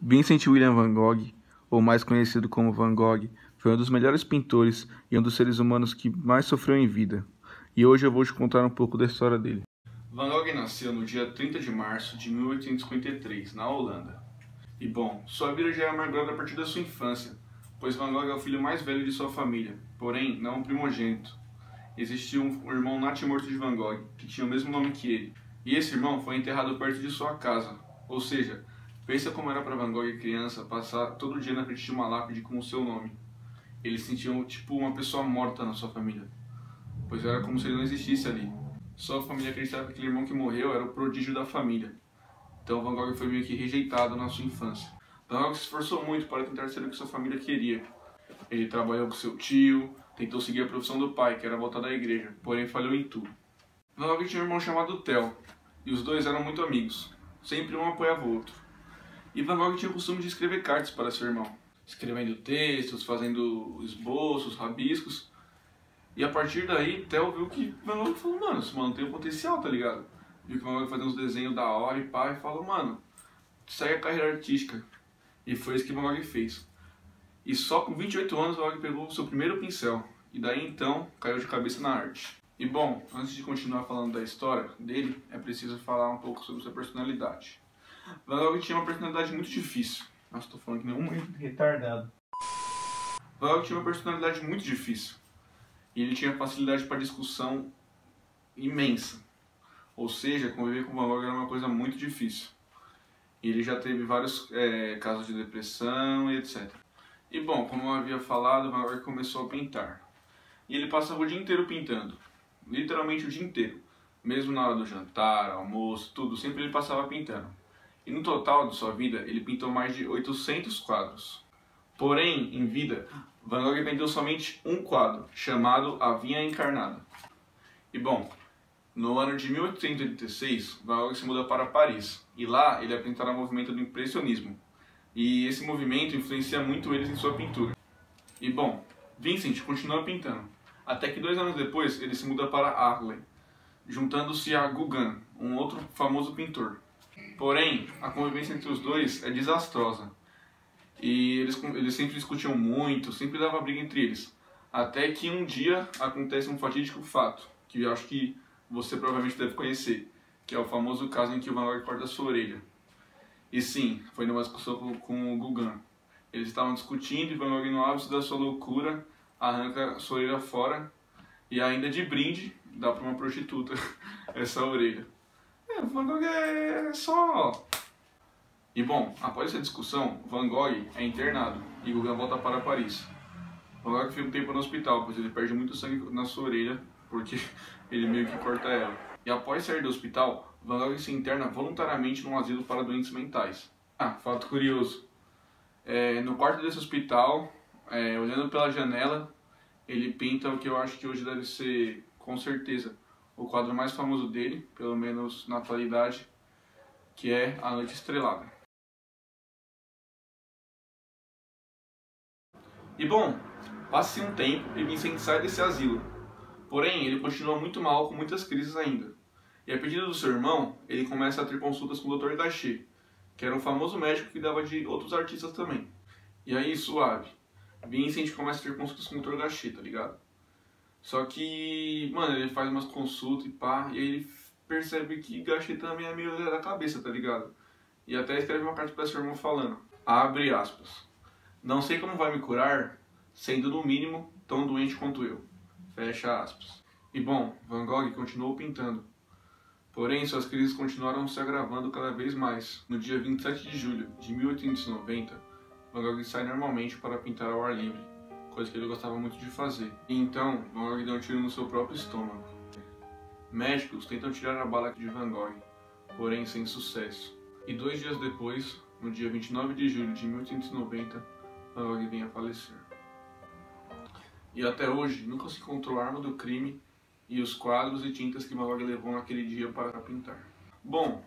Vincent William van Gogh, ou mais conhecido como Van Gogh, foi um dos melhores pintores e um dos seres humanos que mais sofreu em vida. E hoje eu vou te contar um pouco da história dele. Van Gogh nasceu no dia 30 de março de 1853, na Holanda. E bom, sua vida já é amargurada a partir da sua infância, pois Van Gogh é o filho mais velho de sua família, porém não um primogênito. Existia um irmão natimorto de Van Gogh, que tinha o mesmo nome que ele. E esse irmão foi enterrado perto de sua casa, ou seja, pensa como era para Van Gogh criança passar todo dia na frente de uma lápide com o seu nome. Ele se sentia tipo uma pessoa morta na sua família, pois era como se ele não existisse ali. Sua família acreditava que aquele irmão que morreu era o prodígio da família. Então Van Gogh foi meio que rejeitado na sua infância. Van Gogh se esforçou muito para tentar ser o que sua família queria. Ele trabalhou com seu tio, tentou seguir a profissão do pai, que era voltar da igreja, porém falhou em tudo. Van Gogh tinha um irmão chamado Theo, e os dois eram muito amigos. Sempre um apoiava o outro. E Van Gogh tinha o costume de escrever cartas para seu irmão, escrevendo textos, fazendo esboços, rabiscos. E a partir daí, Theo viu que Van Gogh falou, mano, esse mano tem um potencial, tá ligado? Viu que Van Gogh fazia uns desenhos da hora e pá, e falou, mano, segue a carreira artística. E foi isso que Van Gogh fez. E só com 28 anos, Van Gogh pegou o seu primeiro pincel. E daí então, caiu de cabeça na arte. E bom, antes de continuar falando da história dele, é preciso falar um pouco sobre sua personalidade. Van Gogh tinha uma personalidade muito difícil. Nossa, tô falando que nem um retardado. Van Gogh tinha uma personalidade muito difícil. E ele tinha facilidade para discussão imensa. Ou seja, conviver com Van Gogh era uma coisa muito difícil. E ele já teve vários casos de depressão e etc. E bom, como eu havia falado, Van Gogh começou a pintar. E ele passava o dia inteiro pintando. Literalmente o dia inteiro. Mesmo na hora do jantar, almoço, tudo, sempre ele passava pintando. E no total de sua vida, ele pintou mais de 800 quadros. Porém, em vida, Van Gogh pintou somente um quadro, chamado A Vinha Encarnada. E bom, no ano de 1886, Van Gogh se muda para Paris. E lá ele apresentará o movimento do impressionismo. E esse movimento influencia muito eles em sua pintura. E bom, Vincent continua pintando. Até que 2 anos depois, ele se muda para Arles, juntando-se a Gauguin, um outro famoso pintor. Porém, a convivência entre os dois é desastrosa. E eles sempre discutiam muito, sempre dava briga entre eles. Até que um dia acontece um fatídico fato, que eu acho que você provavelmente deve conhecer, que é o famoso caso em que o Van Gogh corta a sua orelha. E sim, foi numa discussão com o Gauguin. Eles estavam discutindo e Van Gogh, no ápice da sua loucura, arranca sua orelha fora e ainda de brinde dá para uma prostituta essa orelha. Van Gogh é só... E bom, após essa discussão, Van Gogh é internado e Gauguin volta para Paris. Van Gogh fica um tempo no hospital, pois ele perde muito sangue na sua orelha, porque ele meio que corta ela. E após sair do hospital, Van Gogh se interna voluntariamente num asilo para doentes mentais. Fato curioso. No quarto desse hospital, olhando pela janela, ele pinta o que eu acho que hoje deve ser, com certeza, o quadro mais famoso dele, pelo menos na atualidade, que é A Noite Estrelada. E bom, passa-se um tempo e Vincent sai desse asilo. Porém, ele continua muito mal, com muitas crises ainda. E a pedido do seu irmão, ele começa a ter consultas com o Dr. Gachet, que era um famoso médico que dava de outros artistas também. E aí, suave, Vincent começa a ter consultas com o Dr. Gachet, tá ligado? Só que, mano, ele faz umas consultas e pá, e aí ele percebe que Gachet também é meio da cabeça, tá ligado? E até escreve uma carta para seu irmão falando, abre aspas, não sei como vai me curar, sendo no mínimo tão doente quanto eu, fecha aspas. E bom, Van Gogh continuou pintando. Porém, suas crises continuaram se agravando cada vez mais. No dia 27 de julho de 1890, Van Gogh sai normalmente para pintar ao ar livre, coisa que ele gostava muito de fazer. E então, Van Gogh deu um tiro no seu próprio estômago. Médicos tentam tirar a bala de Van Gogh, porém sem sucesso. E 2 dias depois, no dia 29 de julho de 1890, Van Gogh vem a falecer. E até hoje, nunca se encontrou a arma do crime e os quadros e tintas que Van Gogh levou naquele dia para pintar. Bom,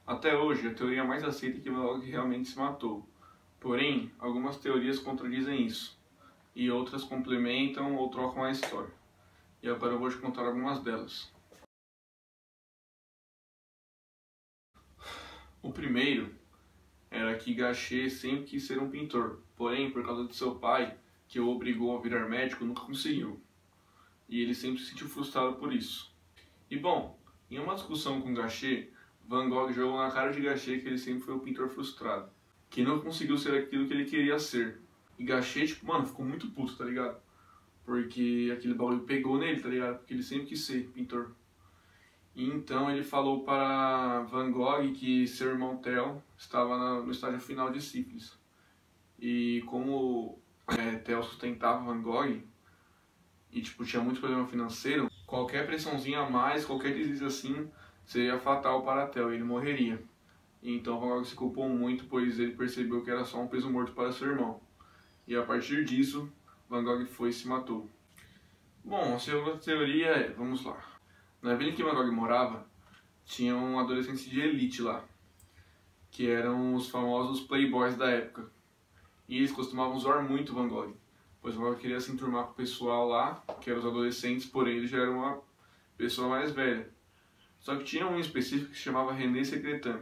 até hoje a teoria mais aceita é que Van Gogh realmente se matou. Porém, algumas teorias contradizem isso, e outras complementam ou trocam a história. E agora eu vou te contar algumas delas. O primeiro era que Gachet sempre quis ser um pintor, porém, por causa de seu pai, que o obrigou a virar médico, nunca conseguiu. E ele sempre se sentiu frustrado por isso. E bom, em uma discussão com Gachet, Van Gogh jogou na cara de Gachet que ele sempre foi um pintor frustrado, que não conseguiu ser aquilo que ele queria ser. E Gachet, tipo, mano, ficou muito puto, tá ligado? Porque aquele bagulho pegou nele, tá ligado? Porque ele sempre quis ser pintor. E então ele falou para Van Gogh que seu irmão Theo estava no estágio final de sífilis. E como Theo sustentava Van Gogh e tipo, tinha muito problema financeiro, qualquer pressãozinha a mais, qualquer deslize assim, seria fatal para Theo e ele morreria. E então Van Gogh se culpou muito, pois ele percebeu que era só um peso morto para seu irmão. E a partir disso, Van Gogh foi e se matou. Bom, a segunda teoria é, vamos lá. Na vila em que Van Gogh morava, tinha um adolescente de elite lá, que eram os famosos playboys da época. E eles costumavam zoar muito Van Gogh, pois Van Gogh queria se enturmar com o pessoal lá, que eram os adolescentes, porém ele já era uma pessoa mais velha. Só que tinha um específico que se chamava René Secretan.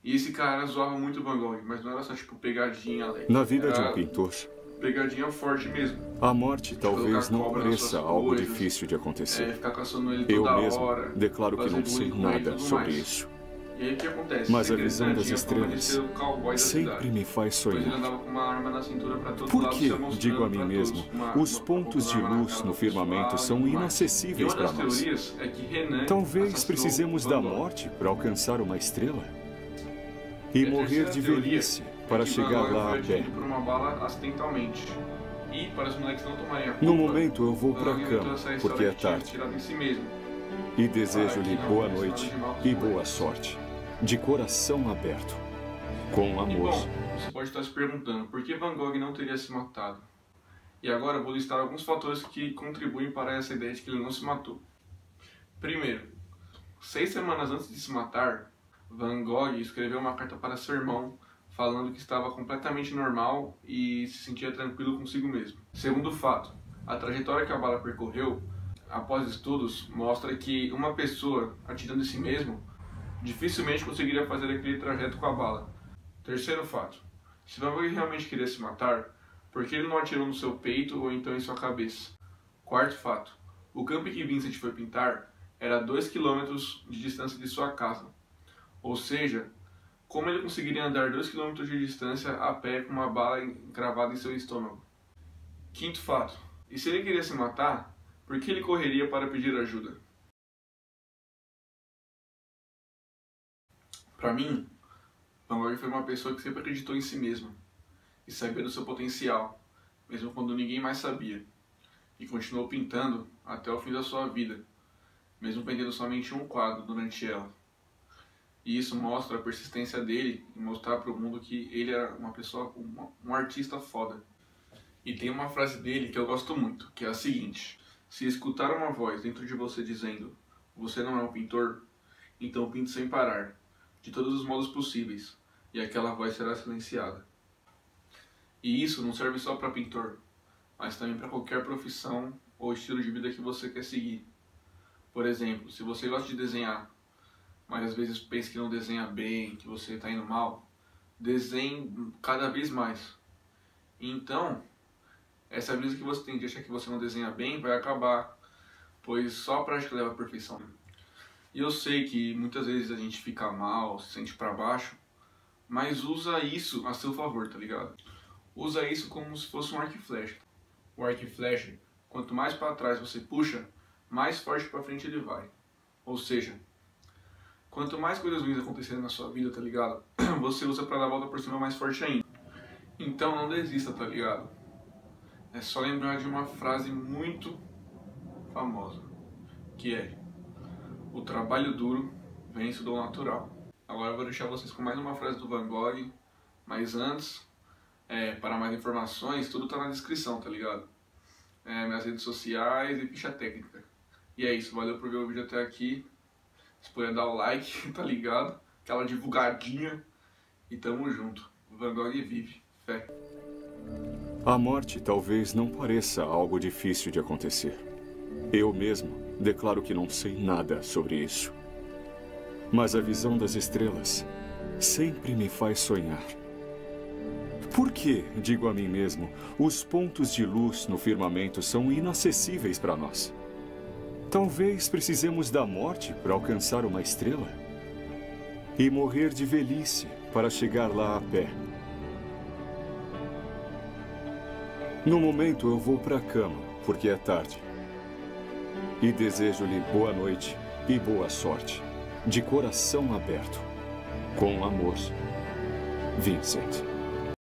E esse cara zoava muito Van Gogh, mas não era só tipo pegadinha alegre. Na vida de um pintor, pegadinha forte mesmo. A morte talvez não pareça algo difícil de acontecer. Ficar caçando ele toda Eu mesmo hora, declaro que não sei nada sobre isso. E aí o que acontece? Mas a visão das estrelas sempre me faz sonhar. Ele andava com uma arma na cintura pra todo Por lado, que, se mostrando digo a mim pra mesmo, todos os pontos de luz no firmamento são inacessíveis para nós? É que Renan Talvez precisemos da morte para alcançar uma estrela e morrer de velhice para chegar lá a pé. Por uma bala acidentalmente. E para os moleques não tomarem a culpa, No momento eu vou para a cama, porque é tarde. E desejo-lhe boa noite e boa sorte, de coração aberto, com amor. E bom, você pode estar se perguntando, por que Van Gogh não teria se matado? E agora eu vou listar alguns fatores que contribuem para essa ideia de que ele não se matou. Primeiro, 6 semanas antes de se matar, Van Gogh escreveu uma carta para seu irmão, falando que estava completamente normal e se sentia tranquilo consigo mesmo. Segundo fato, a trajetória que a bala percorreu, após estudos, mostra que uma pessoa atirando em si mesmo dificilmente conseguiria fazer aquele trajeto com a bala. Terceiro fato, se Van Gogh realmente queria se matar, por que ele não atirou no seu peito ou então em sua cabeça? Quarto fato, o campo em que Vincent foi pintar era a 2 km de distância de sua casa. Ou seja, como ele conseguiria andar 2 km de distância a pé com uma bala encravada em seu estômago? Quinto fato, e se ele queria se matar, por que ele correria para pedir ajuda? Para mim, Van Gogh foi uma pessoa que sempre acreditou em si mesma e sabia do seu potencial, mesmo quando ninguém mais sabia, e continuou pintando até o fim da sua vida, mesmo vendendo somente um quadro durante ela. E isso mostra a persistência dele em mostrar para o mundo que ele era uma pessoa, um artista foda. E tem uma frase dele que eu gosto muito, que é a seguinte: se escutar uma voz dentro de você dizendo "você não é um pintor", então pinte sem parar, de todos os modos possíveis, e aquela voz será silenciada. E isso não serve só para pintor, mas também para qualquer profissão ou estilo de vida que você quer seguir. Por exemplo, se você gosta de desenhar, mas às vezes pensa que não desenha bem, que você está indo mal, desenhe cada vez mais. E então, essa brisa que você tem de achar que você não desenha bem vai acabar, pois só a prática leva à perfeição. E eu sei que muitas vezes a gente fica mal, se sente para baixo, mas usa isso a seu favor, tá ligado? Usa isso como se fosse um arco e flecha. O arco e flecha, quanto mais para trás você puxa, mais forte para frente ele vai. Ou seja, quanto mais coisas ruins acontecerem na sua vida, tá ligado? Você usa pra dar a volta por cima mais forte ainda. Então não desista, tá ligado? É só lembrar de uma frase muito famosa, que é: o trabalho duro vence o dom natural. Agora eu vou deixar vocês com mais uma frase do Van Gogh, mas antes, para mais informações, tudo tá na descrição, tá ligado? Minhas redes sociais e ficha técnica. E é isso, valeu por ver o vídeo até aqui. Se puder dar o like, tá ligado? Aquela divulgadinha. E tamo junto. Van Gogh vive. Fé. A morte talvez não pareça algo difícil de acontecer. Eu mesmo declaro que não sei nada sobre isso. Mas a visão das estrelas sempre me faz sonhar. Por que, digo a mim mesmo, os pontos de luz no firmamento são inacessíveis para nós? Talvez precisemos da morte para alcançar uma estrela? E morrer de velhice para chegar lá a pé. No momento eu vou para a cama, porque é tarde. E desejo-lhe boa noite e boa sorte, de coração aberto. Com amor, Vincent.